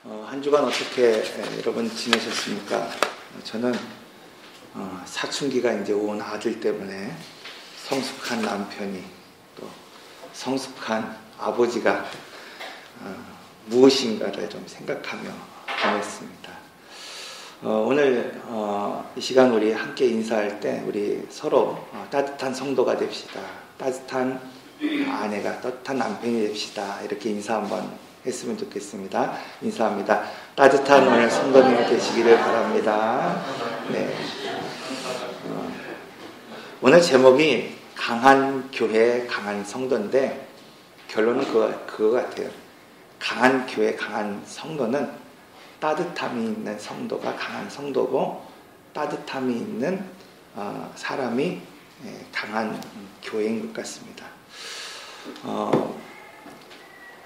한 주간 어떻게 여러분 지내셨습니까? 저는 사춘기가 이제 온 아들 때문에 성숙한 남편이 또 성숙한 아버지가 무엇인가를 좀 생각하며 보냈습니다. 오늘 이 시간 우리 함께 인사할 때 우리 서로 따뜻한 성도가 됩시다. 따뜻한 아내가 따뜻한 남편이 됩시다. 이렇게 인사 한번 했으면 좋겠습니다. 인사합니다. 따뜻한 오늘 성도님이 되시기를 바랍니다. 네. 오늘 제목이 강한 교회, 강한 성도인데 결론은 그거 같아요. 강한 교회, 강한 성도는 따뜻함이 있는 성도가 강한 성도고 따뜻함이 있는 사람이 강한 교회인 것 같습니다.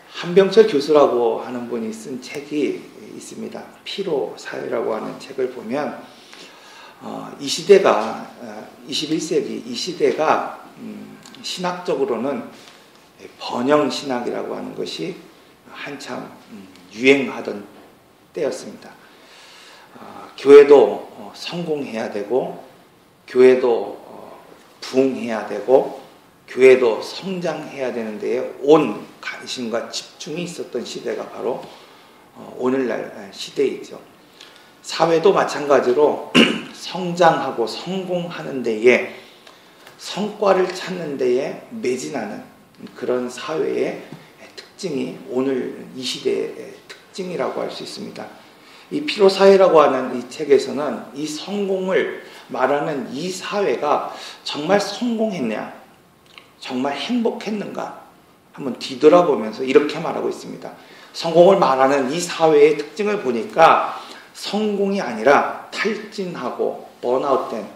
한병철 교수라고 하는 분이 쓴 책이 있습니다. 피로 사회라고 하는 책을 보면 이 시대가 21세기 이 시대가 신학적으로는 번영 신학이라고 하는 것이 한참 유행하던 때였습니다. 교회도 성공해야 되고 교회도 부흥해야 되고 교회도 성장해야 되는 데에 온 관심과 집중이 있었던 시대가 바로 오늘날 시대이죠. 사회도 마찬가지로 성장하고 성공하는 데에 성과를 찾는 데에 매진하는 그런 사회의 특징이 오늘 이 시대의 특징이라고 할 수 있습니다. 이 피로사회라고 하는 이 책에서는 이 성공을 말하는 이 사회가 정말 성공했냐, 정말 행복했는가 한번 뒤돌아보면서 이렇게 말하고 있습니다. 성공을 말하는 이 사회의 특징을 보니까 성공이 아니라 탈진하고 번아웃된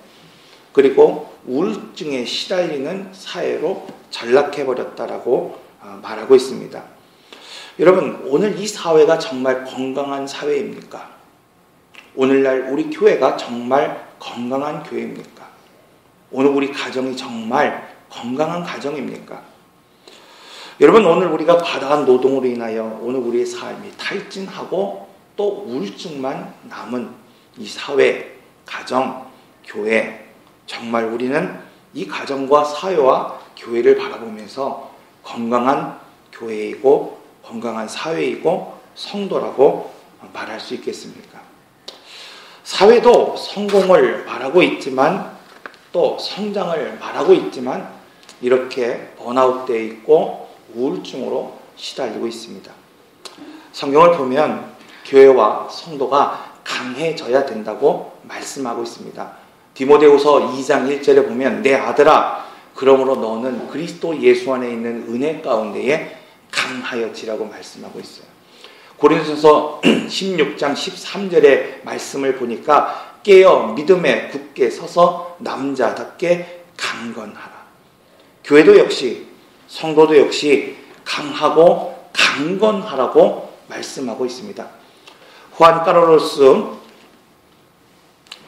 그리고 우울증에 시달리는 사회로 전락해버렸다라고 말하고 있습니다. 여러분, 오늘 이 사회가 정말 건강한 사회입니까? 오늘날 우리 교회가 정말 건강한 교회입니까? 오늘 우리 가정이 정말 건강한 가정입니까? 여러분, 오늘 우리가 과다한 노동으로 인하여 오늘 우리의 삶이 탈진하고 또 우울증만 남은 이 사회, 가정, 교회, 정말 우리는 이 가정과 사회와 교회를 바라보면서 건강한 교회이고 건강한 사회이고 성도라고 말할 수 있겠습니까? 사회도 성공을 말하고 있지만 또 성장을 말하고 있지만 이렇게 번아웃되어 있고 우울증으로 시달리고 있습니다. 성경을 보면 교회와 성도가 강해져야 된다고 말씀하고 있습니다. 디모데후서 2장 1절에 보면 내 아들아 그러므로 너는 그리스도 예수 안에 있는 은혜 가운데에 강하여지라고 말씀하고 있어요. 고린도전서 16장 13절의 말씀을 보니까 깨어 믿음에 굳게 서서 남자답게 강건하라. 교회도 역시 성도도 역시 강하고 강건하라고 말씀하고 있습니다. 후안 카를로스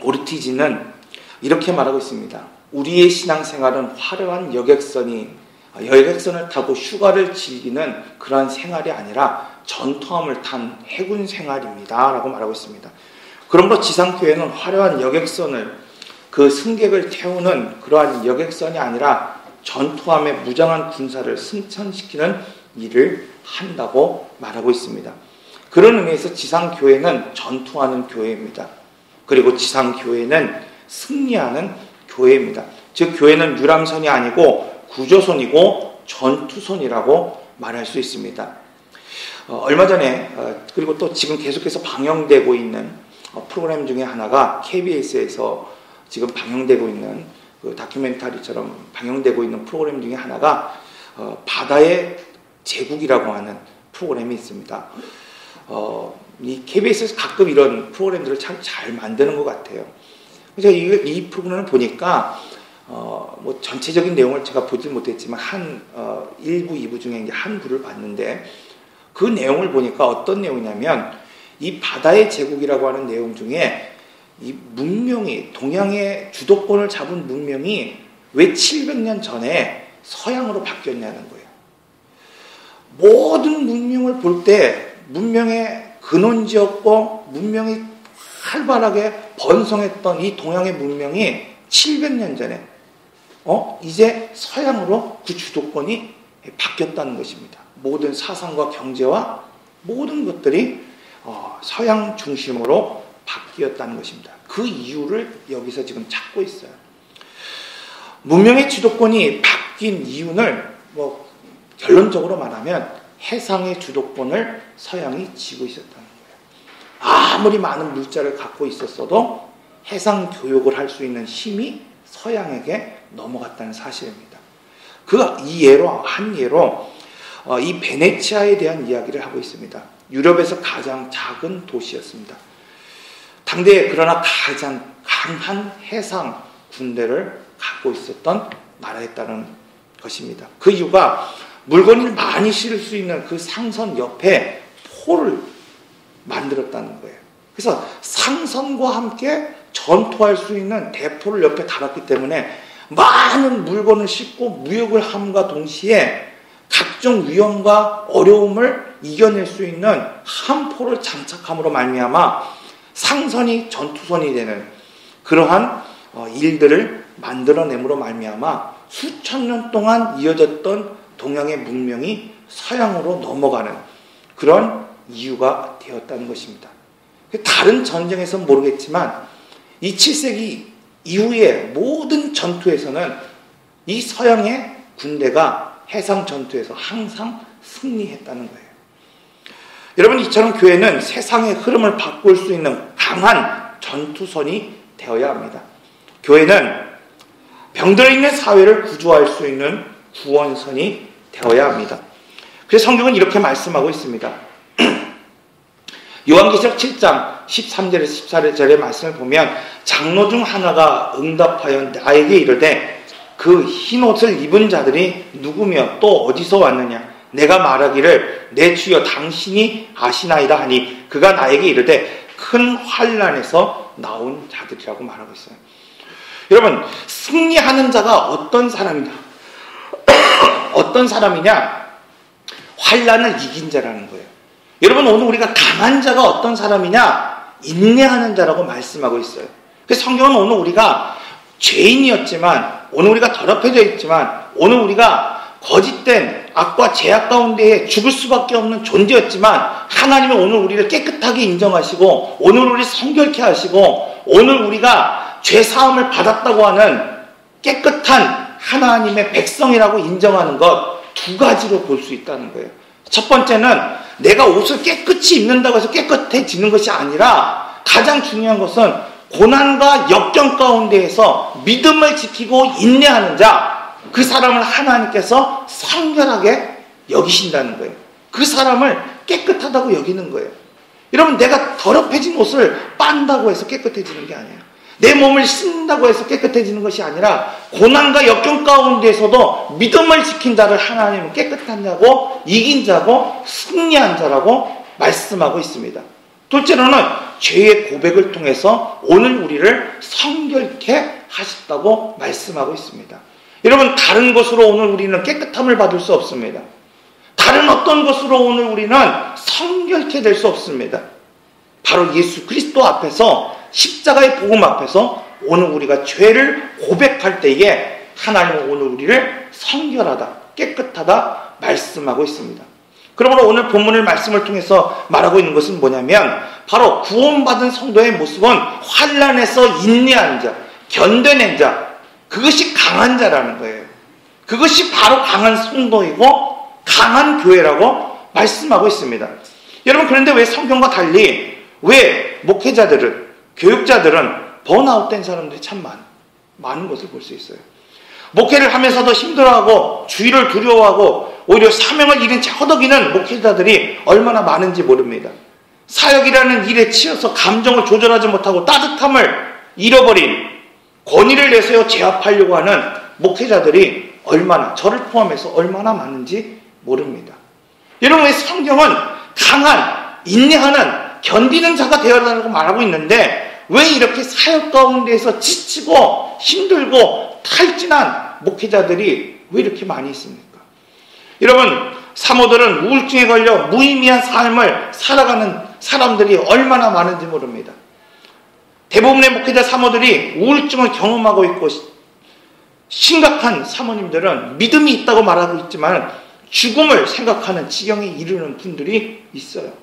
오르티지는 이렇게 말하고 있습니다. 우리의 신앙생활은 화려한 여객선을 타고 휴가를 즐기는 그러한 생활이 아니라 전투함을 탄 해군 생활입니다 라고 말하고 있습니다. 그러므로 지상교회는 화려한 여객선을 그 승객을 태우는 그러한 여객선이 아니라 전투함의 무장한 군사를 승천시키는 일을 한다고 말하고 있습니다. 그런 의미에서 지상교회는 전투하는 교회입니다. 그리고 지상교회는 승리하는 교회입니다. 즉 교회는 유람선이 아니고 구조선이고 전투선이라고 말할 수 있습니다. 얼마 전에 그리고 또 지금 계속해서 방영되고 있는 프로그램 중에 하나가 KBS에서 지금 방영되고 있는 그 다큐멘터리처럼 방영되고 있는 프로그램 중에 하나가 바다의 제국이라고 하는 프로그램이 있습니다. 이 KBS에서 가끔 이런 프로그램들을 참 잘 만드는 것 같아요. 그래서 이 프로그램을 보니까 뭐 전체적인 내용을 제가 보지 못했지만 1부, 2부 중에 이제 한 부를 봤는데 그 내용을 보니까 어떤 내용이냐면 이 바다의 제국이라고 하는 내용 중에 이 문명이 동양의 주도권을 잡은 문명이 왜 700년 전에 서양으로 바뀌었냐는 거예요. 모든 문명을 볼 때 문명의 근원지였고 문명이 활발하게 번성했던 이 동양의 문명이 700년 전에 이제 서양으로 그 주도권이 바뀌었다는 것입니다. 모든 사상과 경제와 모든 것들이 서양 중심으로 바뀌었다는 것입니다. 그 이유를 여기서 지금 찾고 있어요. 문명의 주도권이 바뀐 이유는 결론적으로 말하면 해상의 주도권을 서양이 쥐고 있었다는 거예요. 아무리 많은 물자를 갖고 있었어도 해상 교역을 할 수 있는 힘이 서양에게 넘어갔다는 사실입니다. 한 예로 이 베네치아에 대한 이야기를 하고 있습니다. 유럽에서 가장 작은 도시였습니다. 당대에 그러나 가장 강한 해상 군대를 갖고 있었던 나라였다는 것입니다. 그 이유가 물건을 많이 실을 수 있는 그 상선 옆에 포를 만들었다는 거예요. 그래서 상선과 함께 전투할 수 있는 대포를 옆에 달았기 때문에 많은 물건을 싣고 무역을 함과 동시에 각종 위험과 어려움을 이겨낼 수 있는 함포를 장착함으로 말미암아 상선이 전투선이 되는 그러한 일들을 만들어냄으로 말미암아 수천 년 동안 이어졌던 동양의 문명이 서양으로 넘어가는 그런 이유가 되었다는 것입니다. 다른 전쟁에서는 모르겠지만 이 7세기 이후의 모든 전투에서는 이 서양의 군대가 해상 전투에서 항상 승리했다는 거예요. 여러분, 이처럼 교회는 세상의 흐름을 바꿀 수 있는 강한 전투선이 되어야 합니다. 교회는 병들어 있는 사회를 구조할 수 있는 구원선이 되어야 합니다. 그래서 성경은 이렇게 말씀하고 있습니다. 요한계시록 7장 13절에서 14절의 말씀을 보면 장로 중 하나가 응답하여 나에게 이르되 그 흰옷을 입은 자들이 누구며 또 어디서 왔느냐? 내가 말하기를 내 주여 당신이 아시나이다 하니 그가 나에게 이르되 큰 환난에서 나온 자들이라고 말하고 있어요. 여러분, 승리하는 자가 어떤 사람이냐? 어떤 사람이냐? 환난을 이긴 자라는 거예요. 여러분, 오늘 우리가 강한 자가 어떤 사람이냐? 인내하는 자라고 말씀하고 있어요. 그래서 성경은 오늘 우리가 죄인이었지만, 오늘 우리가 더럽혀져 있지만, 오늘 우리가 거짓된 악과 죄악 가운데에 죽을 수밖에 없는 존재였지만 하나님은 오늘 우리를 깨끗하게 인정하시고 오늘 우리를 성결케 하시고 오늘 우리가 죄사함을 받았다고 하는 깨끗한 하나님의 백성이라고 인정하는 것 두 가지로 볼 수 있다는 거예요. 첫 번째는 내가 옷을 깨끗이 입는다고 해서 깨끗해지는 것이 아니라 가장 중요한 것은 고난과 역경 가운데에서 믿음을 지키고 인내하는 자, 그 사람을 하나님께서 성결하게 여기신다는 거예요. 그 사람을 깨끗하다고 여기는 거예요. 여러분, 내가 더럽혀진 옷을 빤다고 해서 깨끗해지는 게 아니에요. 내 몸을 씻는다고 해서 깨끗해지는 것이 아니라 고난과 역경 가운데에서도 믿음을 지킨 자를 하나님은 깨끗한 자고 이긴 자고 승리한 자라고 말씀하고 있습니다. 둘째로는 죄의 고백을 통해서 오늘 우리를 성결케 하셨다고 말씀하고 있습니다. 여러분, 다른 것으로 오늘 우리는 깨끗함을 받을 수 없습니다. 다른 어떤 것으로 오늘 우리는 성결케 될 수 없습니다. 바로 예수 그리스도 앞에서, 십자가의 복음 앞에서 오늘 우리가 죄를 고백할 때에 하나님은 오늘 우리를 성결하다, 깨끗하다 말씀하고 있습니다. 그러므로 오늘 본문의 말씀을 통해서 말하고 있는 것은 뭐냐면 바로 구원받은 성도의 모습은 환난에서 인내한 자, 견뎌낸 자, 그것이 강한 자라는 거예요. 그것이 바로 강한 성도이고 강한 교회라고 말씀하고 있습니다. 여러분, 그런데 왜 성경과 달리 왜 목회자들은, 교육자들은 번아웃된 사람들이 참 많은 것을 볼 수 있어요. 목회를 하면서도 힘들어하고 주의를 두려워하고 오히려 사명을 잃은 채 허덕이는 목회자들이 얼마나 많은지 모릅니다. 사역이라는 일에 치여서 감정을 조절하지 못하고 따뜻함을 잃어버린, 권위를 내세워 제압하려고 하는 목회자들이 얼마나, 저를 포함해서 얼마나 많은지 모릅니다. 여러분, 왜 성경은 강한, 인내하는, 견디는 자가 되어라고 말하고 있는데 왜 이렇게 사역 가운데에서 지치고 힘들고 탈진한 목회자들이 왜 이렇게 많이 있습니까? 여러분, 사모들은 우울증에 걸려 무의미한 삶을 살아가는 사람들이 얼마나 많은지 모릅니다. 대부분의 목회자 사모들이 우울증을 경험하고 있고 심각한 사모님들은 믿음이 있다고 말하고 있지만 죽음을 생각하는 지경에 이르는 분들이 있어요.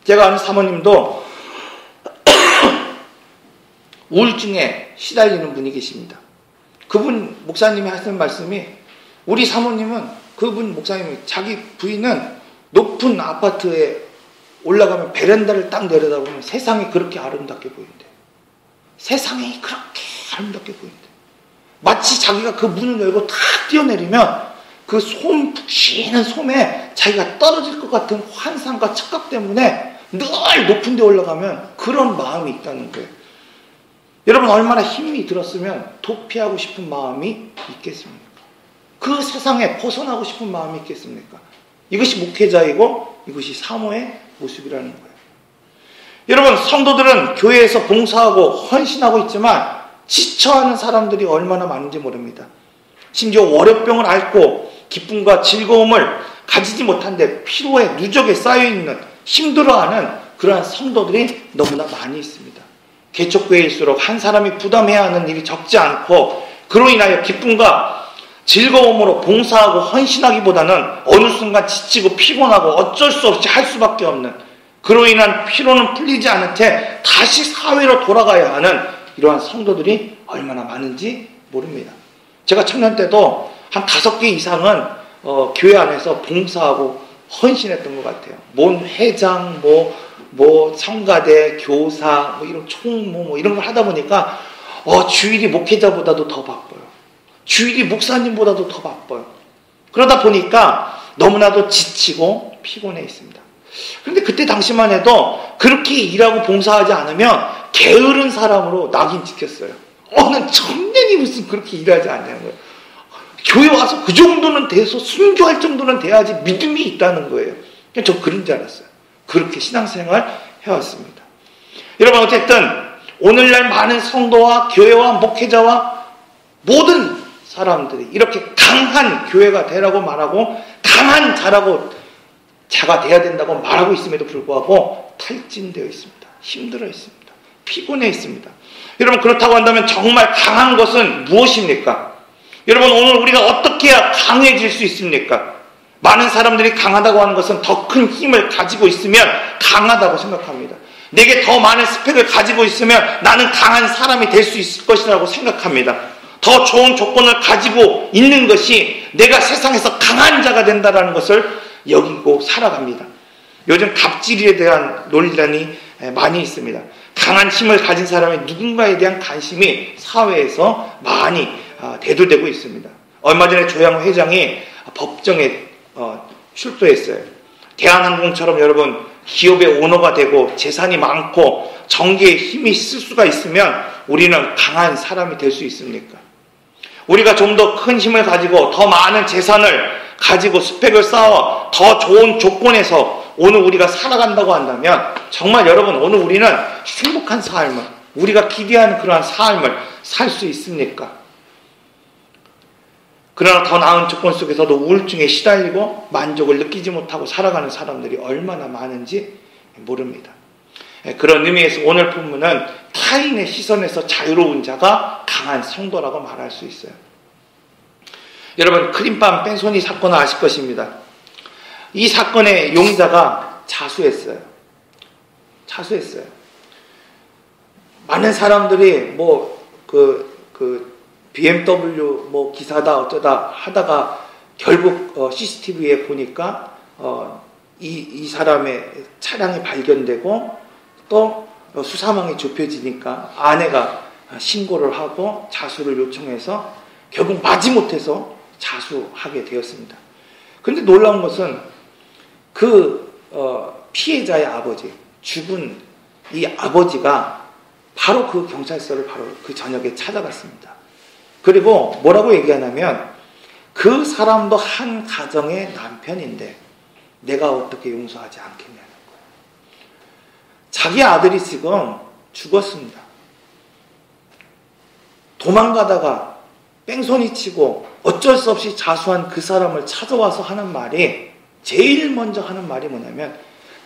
제가 아는 사모님도 우울증에 시달리는 분이 계십니다. 그분 목사님이 하시는 말씀이, 우리 사모님은, 그분 목사님이 자기 부인은 높은 아파트에 올라가면 베란다를 딱 내려다보면 세상이 그렇게 아름답게 보인대. 세상이 그렇게 아름답게 보인대. 마치 자기가 그 문을 열고 탁 뛰어내리면 그 푹신한 솜에 자기가 떨어질 것 같은 환상과 착각 때문에 늘 높은 데 올라가면 그런 마음이 있다는 거예요. 여러분, 얼마나 힘이 들었으면 도피하고 싶은 마음이 있겠습니까? 그 세상에 벗어나고 싶은 마음이 있겠습니까? 이것이 목회자이고 이것이 사모의 모습이라는 거예요. 여러분, 성도들은 교회에서 봉사하고 헌신하고 있지만 지쳐하는 사람들이 얼마나 많은지 모릅니다. 심지어 월요병을 앓고 기쁨과 즐거움을 가지지 못한데 피로에 누적에 쌓여있는, 힘들어하는 그러한 성도들이 너무나 많이 있습니다. 개척교회일수록 한 사람이 부담해야 하는 일이 적지 않고 그로 인하여 기쁨과 즐거움으로 봉사하고 헌신하기보다는 어느 순간 지치고 피곤하고 어쩔 수 없이 할 수밖에 없는, 그로 인한 피로는 풀리지 않은 채 다시 사회로 돌아가야 하는 이러한 성도들이 얼마나 많은지 모릅니다. 제가 청년 때도 한 5개 이상은 교회 안에서 봉사하고 헌신했던 것 같아요. 뭔 회장, 성가대, 교사, 이런 총무, 이런 걸 하다 보니까, 주일이 목회자보다도 더 바빠요. 주일이 목사님보다도 더 바빠요. 그러다 보니까 너무나도 지치고 피곤해 있습니다. 그런데 그때 당시만 해도 그렇게 일하고 봉사하지 않으면 게으른 사람으로 낙인 찍혔어요. 난 청년이 무슨 그렇게 일하지 않냐는 거예요. 교회 와서 그 정도는 돼서 순교할 정도는 돼야지 믿음이 있다는 거예요. 저 그런 줄 알았어요. 그렇게 신앙생활 해왔습니다. 여러분, 어쨌든 오늘날 많은 성도와 교회와 목회자와 모든 사람들이 이렇게 강한 교회가 되라고 말하고 강한 자가 돼야 된다고 말하고 있음에도 불구하고 탈진되어 있습니다. 힘들어 있습니다. 피곤해 있습니다. 여러분, 그렇다고 한다면 정말 강한 것은 무엇입니까? 여러분, 오늘 우리가 어떻게 해야 강해질 수 있습니까? 많은 사람들이 강하다고 하는 것은 더 큰 힘을 가지고 있으면 강하다고 생각합니다. 내게 더 많은 스펙을 가지고 있으면 나는 강한 사람이 될 수 있을 것이라고 생각합니다. 더 좋은 조건을 가지고 있는 것이 내가 세상에서 강한 자가 된다는 것을 여기고 살아갑니다. 요즘 갑질에 대한 논란이 많이 있습니다. 강한 힘을 가진 사람의 누군가에 대한 관심이 사회에서 많이 대두되고 있습니다. 얼마 전에 조양호 회장이 법정에 출두했어요. 대한항공처럼 여러분, 기업의 오너가 되고 재산이 많고 정계에 힘이 있을 수가 있으면 우리는 강한 사람이 될 수 있습니까? 우리가 좀 더 큰 힘을 가지고 더 많은 재산을 가지고 스펙을 쌓아 더 좋은 조건에서 오늘 우리가 살아간다고 한다면 정말 여러분, 오늘 우리는 행복한 삶을, 우리가 기대하는 그러한 삶을 살 수 있습니까? 그러나 더 나은 조건 속에서도 우울증에 시달리고 만족을 느끼지 못하고 살아가는 사람들이 얼마나 많은지 모릅니다. 그런 의미에서 오늘 본문은 타인의 시선에서 자유로운 자가 강한 성도라고 말할 수 있어요. 여러분, 크림밤 뺑소니 사건을 아실 것입니다. 이 사건의 용의자가 자수했어요. 많은 사람들이 BMW 기사다 어쩌다 하다가 결국 CCTV에 보니까 이 사람의 차량이 발견되고 또 수사망이 좁혀지니까 아내가 신고를 하고 자수를 요청해서 결국 마지못해서 자수하게 되었습니다. 그런데 놀라운 것은 그 피해자의 아버지, 죽은 이 아버지가 바로 그 경찰서를 바로 그 저녁에 찾아갔습니다. 그리고 뭐라고 얘기하냐면, 그 사람도 한 가정의 남편인데 내가 어떻게 용서하지 않겠냐는 거예요. 자기 아들이 지금 죽었습니다. 도망가다가 뺑소니 치고 어쩔 수 없이 자수한 그 사람을 찾아와서 하는 말이, 제일 먼저 하는 말이 뭐냐면,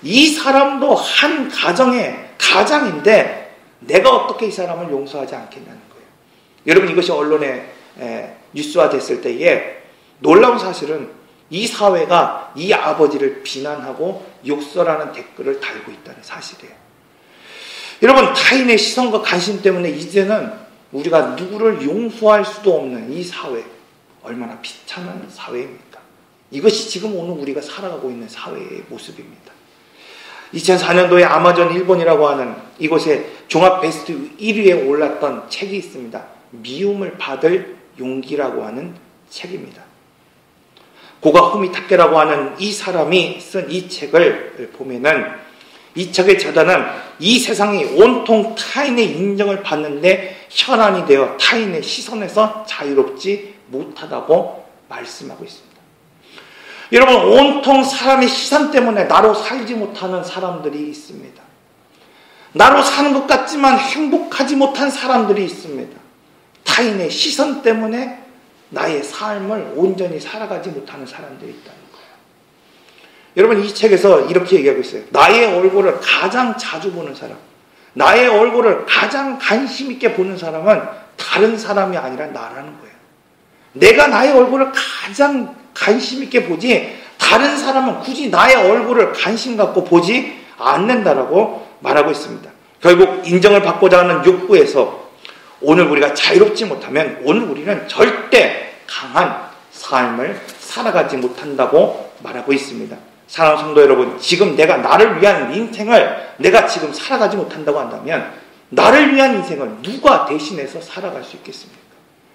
이 사람도 한 가정의 가장인데 내가 어떻게 이 사람을 용서하지 않겠냐는 거예요. 여러분, 이것이 언론에 뉴스화됐을 때에 놀라운 사실은 이 사회가 이 아버지를 비난하고 욕설하는 댓글을 달고 있다는 사실이에요. 여러분, 타인의 시선과 관심 때문에 이제는 우리가 누구를 용서할 수도 없는 이 사회, 얼마나 비참한 사회입니까? 이것이 지금 오늘 우리가 살아가고 있는 사회의 모습입니다. 2004년도에 아마존 일본이라고 하는 이곳에 종합 베스트 1위에 올랐던 책이 있습니다. 미움을 받을 용기라고 하는 책입니다. 고가 후미타케라고 하는 이 사람이 쓴 이 책을 보면은 이 책의 저자는 이 세상이 온통 타인의 인정을 받는데 혈안이 되어 타인의 시선에서 자유롭지 못하다고 말씀하고 있습니다. 여러분, 온통 사람의 시선 때문에 나로 살지 못하는 사람들이 있습니다. 나로 사는 것 같지만 행복하지 못한 사람들이 있습니다. 타인의 시선 때문에 나의 삶을 온전히 살아가지 못하는 사람들이 있다는 거예요. 여러분, 이 책에서 이렇게 얘기하고 있어요. 나의 얼굴을 가장 자주 보는 사람, 나의 얼굴을 가장 관심 있게 보는 사람은 다른 사람이 아니라 나라는 거예요. 내가 나의 얼굴을 가장 관심 있게 보지 다른 사람은 굳이 나의 얼굴을 관심 갖고 보지 않는다라고 말하고 있습니다. 결국 인정을 받고자 하는 욕구에서 오늘 우리가 자유롭지 못하면 오늘 우리는 절대 강한 삶을 살아가지 못한다고 말하고 있습니다. 사랑하는 성도 여러분, 지금 내가 나를 위한 인생을 내가 지금 살아가지 못한다고 한다면 나를 위한 인생을 누가 대신해서 살아갈 수 있겠습니까?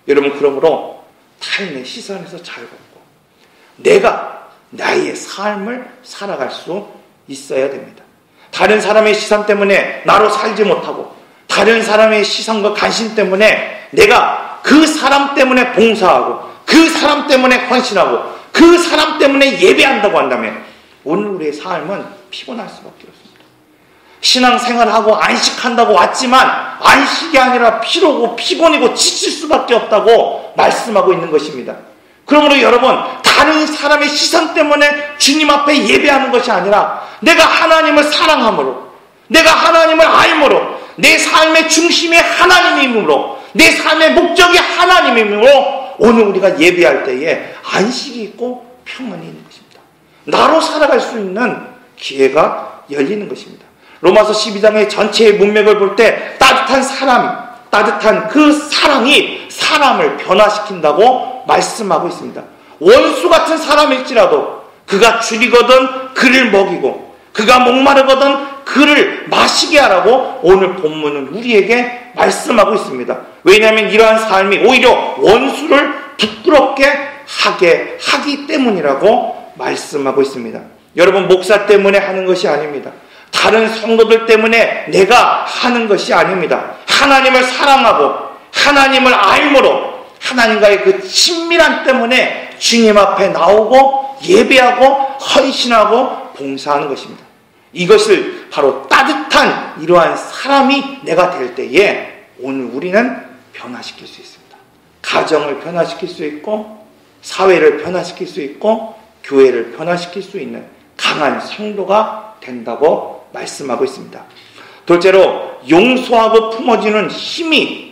여러분, 그러므로 타인의 시선에서 자유롭고 내가 나의 삶을 살아갈 수 있어야 됩니다. 다른 사람의 시선 때문에 나로 살지 못하고 다른 사람의 시선과 관심 때문에 내가 그 사람 때문에 봉사하고 그 사람 때문에 헌신하고 그 사람 때문에 예배한다고 한다면 오늘 우리의 삶은 피곤할 수밖에 없습니다. 신앙생활하고 안식한다고 왔지만 안식이 아니라 피로고 피곤이고 지칠 수밖에 없다고 말씀하고 있는 것입니다. 그러므로 여러분, 다른 사람의 시선 때문에 주님 앞에 예배하는 것이 아니라 내가 하나님을 사랑함으로, 내가 하나님을 알므로, 내 삶의 중심이 하나님이므로, 내 삶의 목적이 하나님이므로 오늘 우리가 예배할 때에 안식이 있고 평안이 있는 것입니다. 나로 살아갈 수 있는 기회가 열리는 것입니다. 로마서 12장의 전체의 문맥을 볼 때 따뜻한 사람, 따뜻한 그 사랑이 사람을 변화시킨다고 말씀하고 있습니다. 원수 같은 사람일지라도 그가 줄이거든 그를 먹이고 그가 목마르거든 그를 마시게 하라고 오늘 본문은 우리에게 말씀하고 있습니다. 왜냐하면 이러한 삶이 오히려 원수를 부끄럽게 하게 하기 때문이라고 말씀하고 있습니다. 여러분, 목사 때문에 하는 것이 아닙니다. 다른 성도들 때문에 내가 하는 것이 아닙니다. 하나님을 사랑하고 하나님을 알므로 하나님과의 그 친밀함 때문에 주님 앞에 나오고 예배하고 헌신하고 봉사하는 것입니다. 이것을 바로 따뜻한 이러한 사람이 내가 될 때에 오늘 우리는 변화시킬 수 있습니다. 가정을 변화시킬 수 있고 사회를 변화시킬 수 있고 교회를 변화시킬 수 있는 강한 성도가 된다고 말씀하고 있습니다. 둘째로 용서하고 품어주는 힘이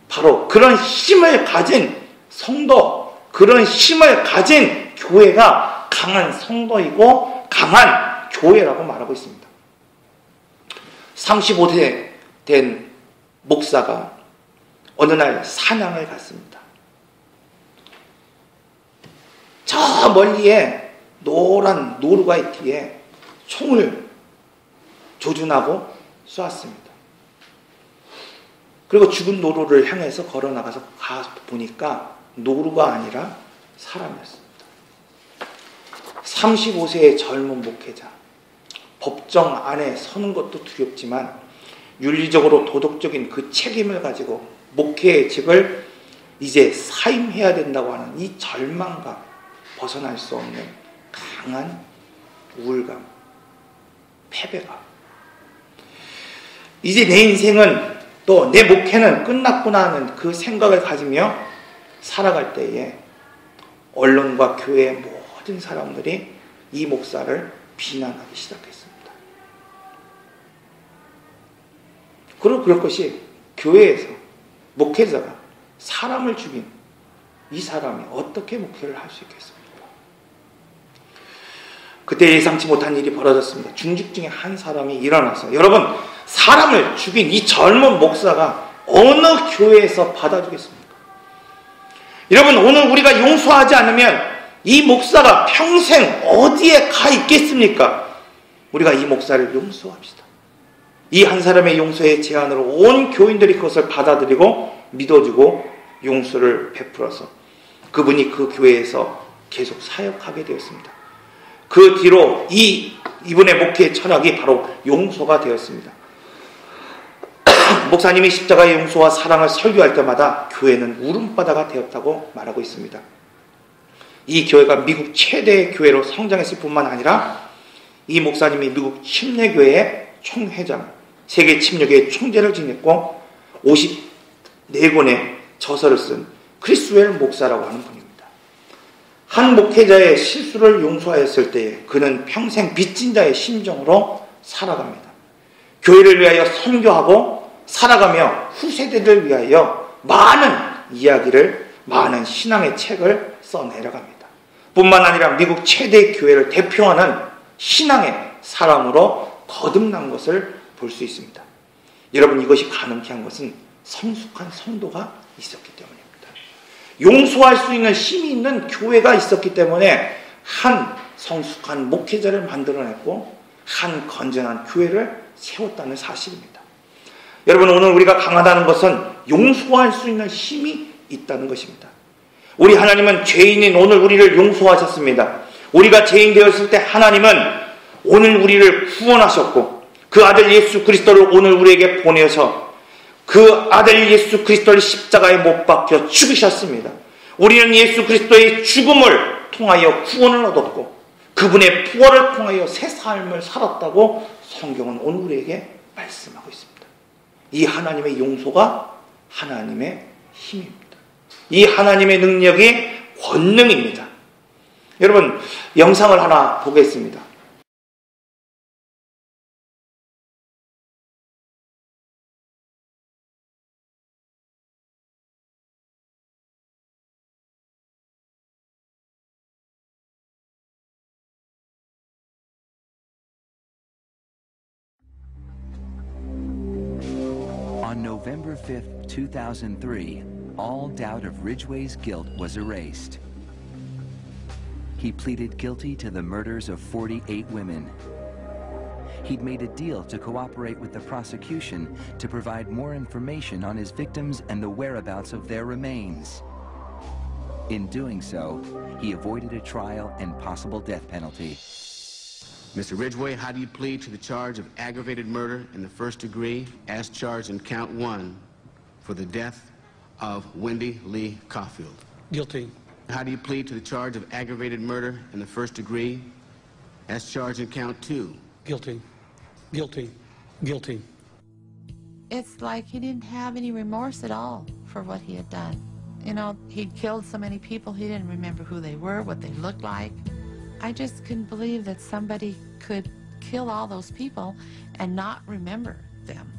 바로 그런 힘을 가진 성도, 그런 힘을 가진 교회가 강한 성도이고 강한 교회라고 말하고 있습니다. 35세 된 목사가 어느 날 사냥을 갔습니다. 저 멀리에 노란 노루가 뒤에 총을 조준하고 쏘았습니다. 그리고 죽은 노루를 향해서 걸어 나가서 보니까 노루가 아니라 사람이었습니다. 35세의 젊은 목회자, 법정 안에 서는 것도 두렵지만 윤리적으로 도덕적인 그 책임을 가지고 목회의 직을 이제 사임해야 된다고 하는 이 절망감, 벗어날 수 없는 강한 우울감, 패배감. 이제 내 인생은 또 내 목회는 끝났구나 하는 그 생각을 가지며 살아갈 때에 언론과 교회의 모든 사람들이 이 목사를 비난하기 시작했습니다. 그리고 그럴 것이 교회에서 목회자가 사람을 죽인 이 사람이 어떻게 목회를 할 수 있겠습니까? 그때 예상치 못한 일이 벌어졌습니다. 중직 중에 한 사람이 일어나서, 여러분, 사람을 죽인 이 젊은 목사가 어느 교회에서 받아주겠습니까? 여러분, 오늘 우리가 용서하지 않으면 이 목사가 평생 어디에 가 있겠습니까? 우리가 이 목사를 용서합시다. 이 한 사람의 용서의 제안으로 온 교인들이 그것을 받아들이고 믿어주고 용서를 베풀어서 그분이 그 교회에서 계속 사역하게 되었습니다. 그 뒤로 이분의 목회의 철학이 바로 용서가 되었습니다. 목사님이 십자가의 용서와 사랑을 설교할 때마다 교회는 울음바다가 되었다고 말하고 있습니다. 이 교회가 미국 최대의 교회로 성장했을 뿐만 아니라 이 목사님이 미국 침례교회의 총회장, 세계 침례교회 총재를 지냈고 54권의 저서를 쓴 크리스웰 목사라고 하는 분입니다. 한 목회자의 실수를 용서하였을 때에 그는 평생 빚진 자의 심정으로 살아갑니다. 교회를 위하여 선교하고 살아가며 후세대를 위하여 많은 이야기를, 많은 신앙의 책을 써내려갑니다. 뿐만 아니라 미국 최대 교회를 대표하는 신앙의 사람으로 거듭난 것을 볼 수 있습니다. 여러분, 이것이 가능케 한 것은 성숙한 성도가 있었기 때문입니다. 용서할 수 있는 힘이 있는 교회가 있었기 때문에 한 성숙한 목회자를 만들어냈고 한 건전한 교회를 세웠다는 사실입니다. 여러분, 오늘 우리가 강하다는 것은 용서할 수 있는 힘이 있다는 것입니다. 우리 하나님은 죄인인 오늘 우리를 용서하셨습니다. 우리가 죄인 되었을 때 하나님은 오늘 우리를 구원하셨고 그 아들 예수 그리스도를 오늘 우리에게 보내서 그 아들 예수 그리스도를 십자가에 못 박혀 죽으셨습니다. 우리는 예수 그리스도의 죽음을 통하여 구원을 얻었고 그분의 부활을 통하여 새 삶을 살았다고 성경은 오늘 우리에게 말씀하고 있습니다. 이 하나님의 용서가 하나님의 힘입니다. 이 하나님의 능력이 권능입니다. 여러분, 영상을 하나 보겠습니다. On November 5th, 2003, all doubt of Ridgway's guilt was erased. He pleaded guilty to the murders of 48 women. He'd made a deal to cooperate with the prosecution to provide more information on his victims and the whereabouts of their remains. In doing so, he avoided a trial and possible death penalty. Mr. Ridgway, how do you plead to the charge of aggravated murder in the first degree as charged in count 1 for the death of Wendy Lee Caulfield? Guilty. How do you plead to the charge of aggravated murder in the first degree as charged in count 2? Guilty. Guilty. Guilty. It's like he didn't have any remorse at all for what he had done. You know, he'd killed so many people, he didn't remember who they were, what they looked like. I just couldn't believe that somebody could kill all those people and not remember them.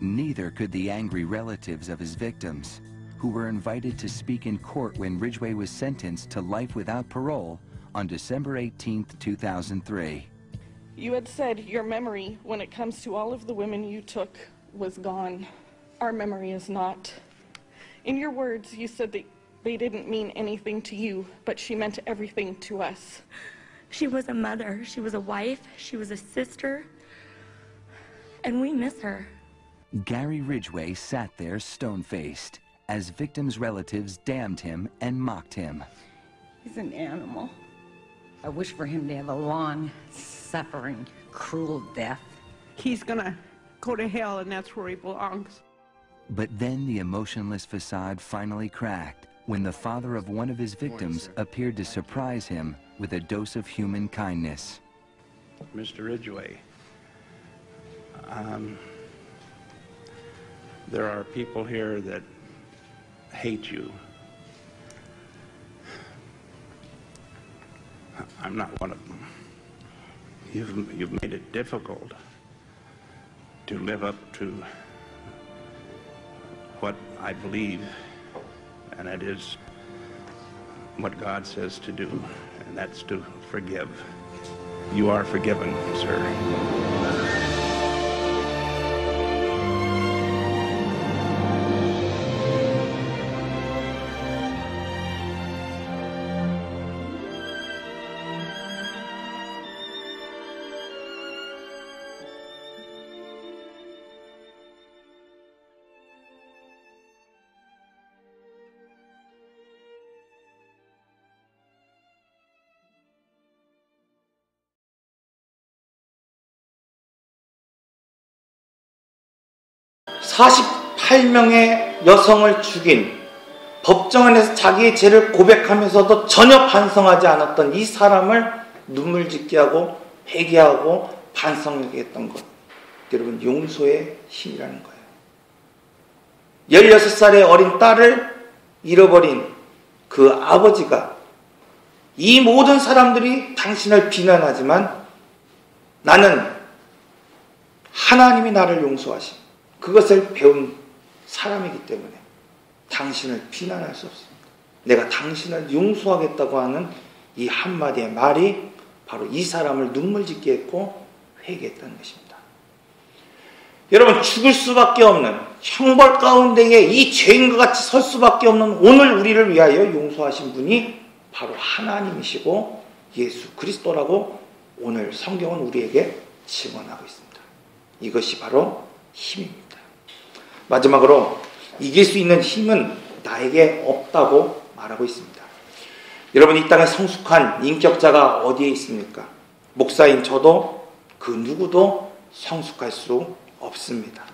Neither could the angry relatives of his victims, who were invited to speak in court when Ridgway was sentenced to life without parole on December 18, 2003. You had said your memory, when it comes to all of the women you took, was gone. Our memory is not. In your words, you said that they didn't mean anything to you, but she meant everything to us. She was a mother, she was a wife, she was a sister, and we miss her. Gary Ridgway sat there stone-faced as victims' relatives damned him and mocked him. He's an animal. I wish for him to have a long, suffering, cruel death. He's gonna go to hell, and that's where he belongs. But then the emotionless facade finally cracked when the father of one of his victims appeared to surprise him with a dose of human kindness. Mr. Ridgway, there are people here that hate you. I'm not one of them. You've made it difficult to live up to what I believe, and it is what God says to do, and that's to forgive. You are forgiven, sir. (48명의) 여성을 죽인, 법정 안에서 자기의 죄를 고백하면서도 전혀 반성하지 않았던 이 사람을 눈물 짓게 하고 회개하고 반성하게 했던 것, 여러분, 용서의 힘이라는 거예요. 16살의 어린 딸을 잃어버린 그 아버지가 이 모든 사람들이 당신을 비난하지만 나는 하나님이 나를 용서하신 그것을 배운 사람이기 때문에 당신을 비난할 수 없습니다. 내가 당신을 용서하겠다고 하는 이 한마디의 말이 바로 이 사람을 눈물 짓게 했고 회개했다는 것입니다. 여러분, 죽을 수밖에 없는 형벌 가운데에 이 죄인과 같이 설 수밖에 없는 오늘 우리를 위하여 용서하신 분이 바로 하나님이시고 예수 그리스도라고 오늘 성경은 우리에게 증언하고 있습니다. 이것이 바로 힘입니다. 마지막으로 이길 수 있는 힘은 나에게 없다고 말하고 있습니다. 여러분, 이 땅에 성숙한 인격자가 어디에 있습니까? 목사인 저도 그 누구도 성숙할 수 없습니다.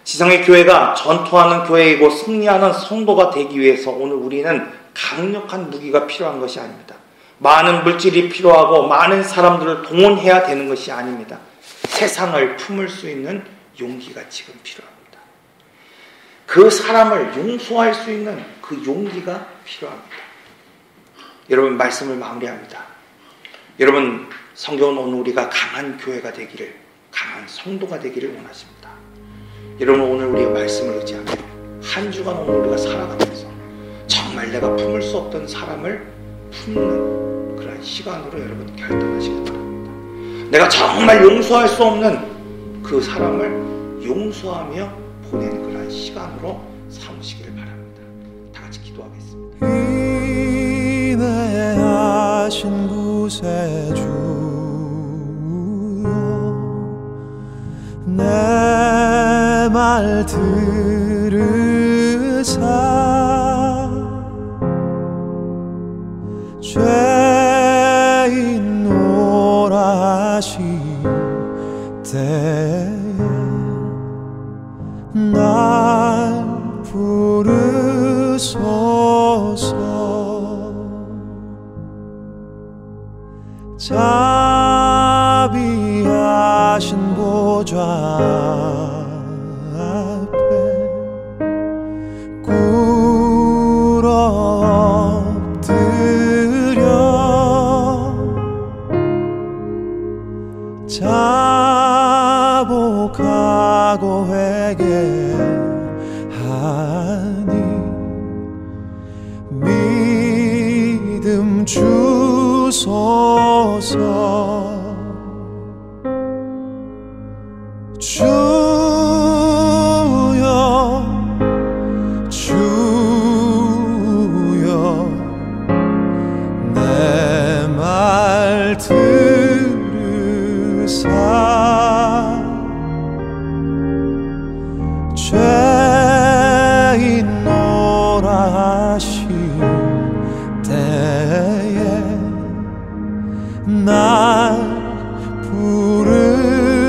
지상의 교회가 전투하는 교회이고 승리하는 성도가 되기 위해서 오늘 우리는 강력한 무기가 필요한 것이 아닙니다. 많은 물질이 필요하고 많은 사람들을 동원해야 되는 것이 아닙니다. 세상을 품을 수 있는 용기가 지금 필요합니다. 그 사람을 용서할 수 있는 그 용기가 필요합니다. 여러분, 말씀을 마무리합니다. 여러분, 성경은 오늘 우리가 강한 교회가 되기를, 강한 성도가 되기를 원하십니다. 여러분, 오늘 우리의 말씀을 의지하며 한 주간 오늘 우리가 살아가면서 정말 내가 품을 수 없던 사람을 품는 그런 시간으로 여러분 결단하시기 바랍니다. 내가 정말 용서할 수 없는 그 사람을 용서하며 보내는 그런 시간으로 삼으시기를 바랍니다. 다 같이 기도하겠습니다. 인내하신 구세주여, 내 말 들으사 죄인 노라 하실 때에 날 부르소서. 자비하신 보좌 앞에 꿇어 엎드려 자복하고 회개하니 믿음 주소서. 주여 주여, 내 말 들으사 죄인 노라 하실 때에 날 부르소서.